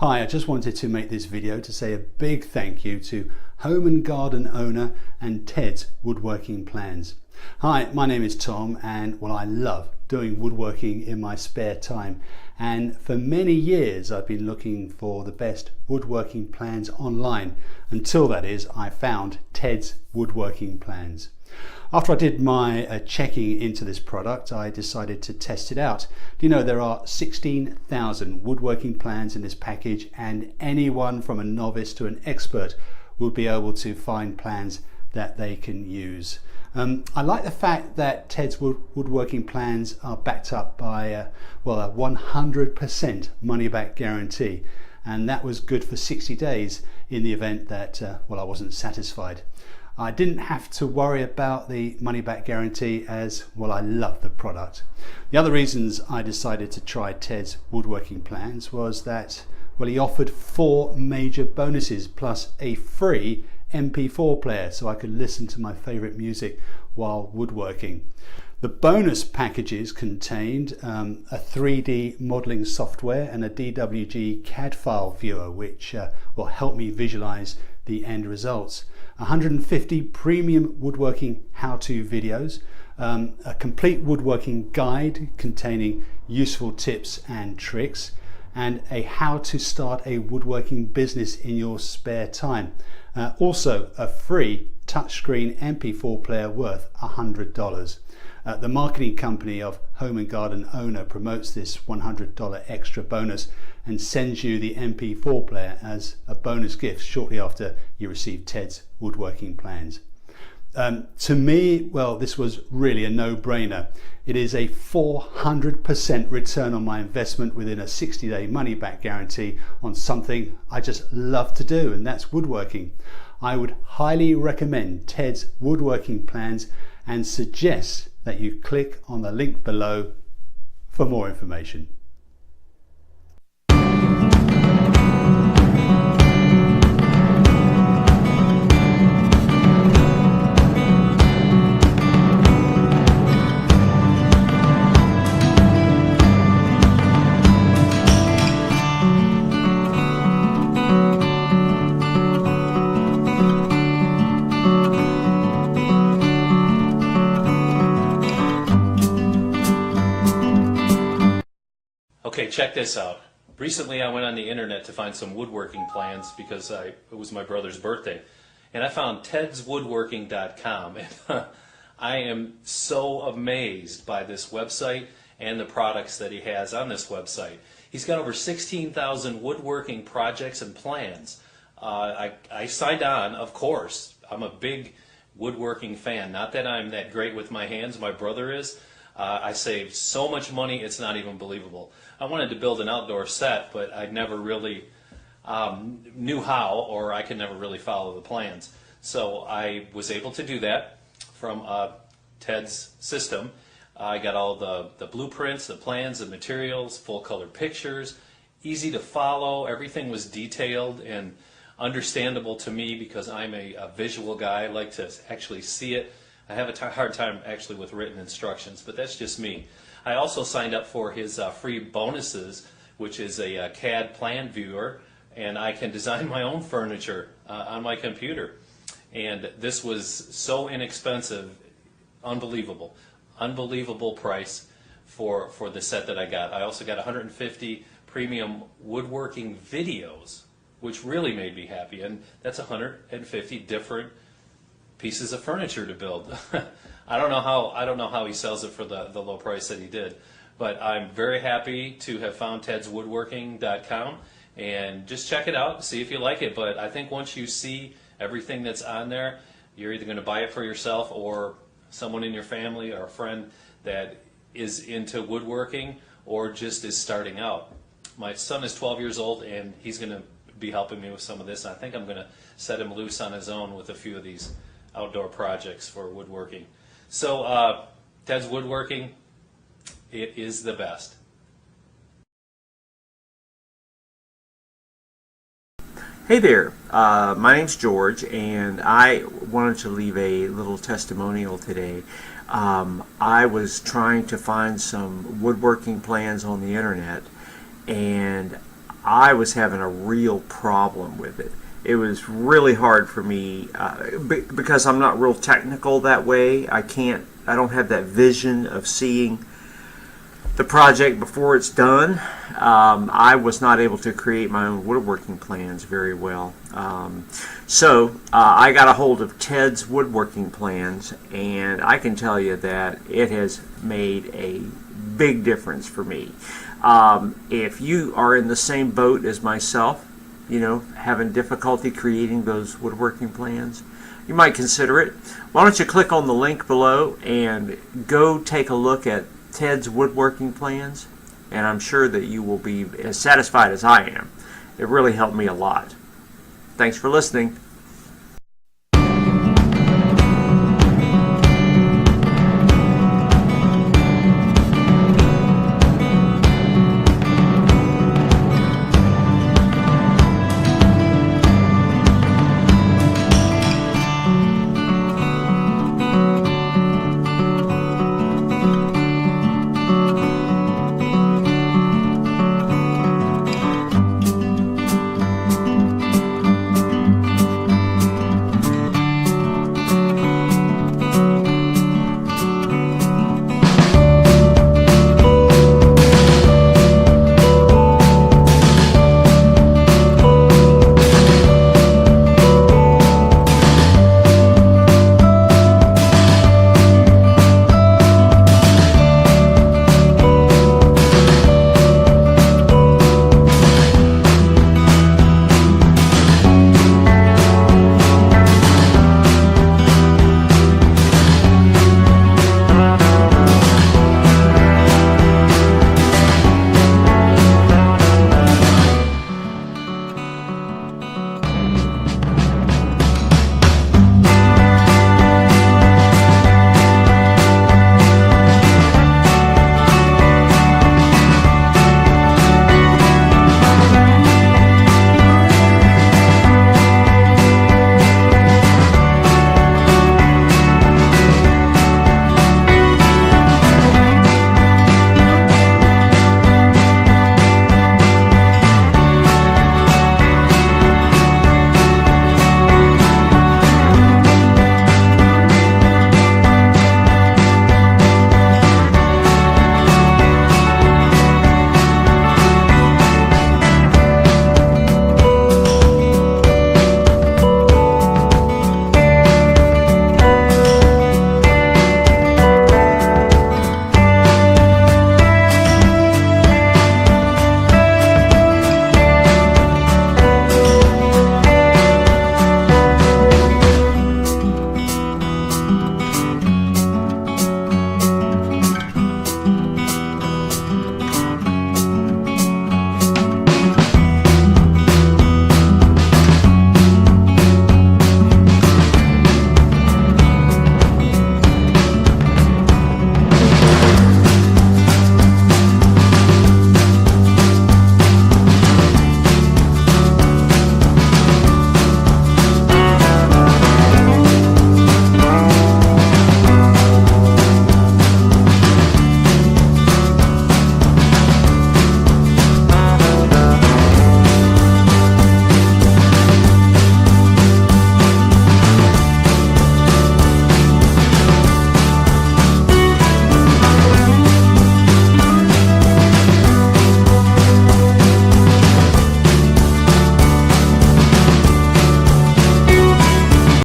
Hi, I just wanted to make this video to say a big thank you to home and garden owner and Ted's Woodworking Plans. Hi, my name is Tom and I love doing woodworking in my spare time, and for many years I've been looking for the best woodworking plans online until that is I found Ted's Woodworking Plans. After I did my checking into this product, I decided to test it out. Do you know there are 16,000 woodworking plans in this package, and anyone from a novice to an expert will be able to find plans that they can use. I like the fact that Ted's Woodworking Plans are backed up by a 100% money back guarantee, and that was good for 60 days in the event that I wasn't satisfied. I didn't have to worry about the money back guarantee as I love the product. The other reasons I decided to try Ted's Woodworking Plans was that he offered 4 major bonuses plus a free MP4 player so I could listen to my favorite music while woodworking. The bonus packages contained a 3D modeling software and a DWG CAD file viewer, which will help me visualize the end results. 150 premium woodworking how-to videos, a complete woodworking guide containing useful tips and tricks, and a how to start a woodworking business in your spare time. Also a free touchscreen MP4 player worth $100. The marketing company of Home and Garden Owner promotes this $100 extra bonus and sends you the MP4 player as a bonus gift shortly after you receive Ted's Woodworking Plans. To me, this was really a no-brainer. It is a 400% return on my investment within a 60-day money-back guarantee on something I just love to do, and that's woodworking. I would highly recommend Ted's Woodworking Plans and suggest that you click on the link below for more information. Okay, check this out. Recently I went on the internet to find some woodworking plans because it was my brother's birthday. And I found tedswoodworking.com. And I am so amazed by this website and the products that he has on this website. He's got over 16,000 woodworking projects and plans. I signed on, of course. I'm a big woodworking fan. Not that I'm that great with my hands, my brother is. I saved so much money, it's not even believable. I wanted to build an outdoor set, but I never really knew how, or I could never really follow the plans. So I was able to do that from Ted's system. I got all the blueprints, the plans, the materials, full color pictures, easy to follow. Everything was detailed and understandable to me because I'm a visual guy. I like to actually see it. I have a hard time actually with written instructions, but that's just me. I also signed up for his free bonuses, which is a CAD plan viewer, and I can design my own furniture on my computer. And this was so inexpensive, unbelievable. Unbelievable price for the set that I got. I also got 150 premium woodworking videos, which really made me happy, and that's 150 different pieces of furniture to build. I don't know how he sells it for the low price that he did, but I'm very happy to have found tedswoodworking.com, and just check it out, see if you like it. But I think once you see everything that's on there, you're either going to buy it for yourself or someone in your family or a friend that is into woodworking or just is starting out. My son is 12 years old and he's going to be helping me with some of this. I think I'm going to set him loose on his own with a few of these outdoor projects for woodworking. So Ted's Woodworking, it is the best. Hey there, my name's George, and I wanted to leave a little testimonial today. I was trying to find some woodworking plans on the internet, and I was having a real problem with it. It was really hard for me because I'm not real technical that way. I don't have that vision of seeing the project before it's done. I was not able to create my own woodworking plans very well. So I got a hold of Ted's woodworking plans, and I can tell you that it has made a big difference for me. If you are in the same boat as myself, having difficulty creating those woodworking plans, you might consider it. Why don't you click on the link below and go take a look at Ted's woodworking plans, and I'm sure that you will be as satisfied as I am. It really helped me a lot. Thanks for listening.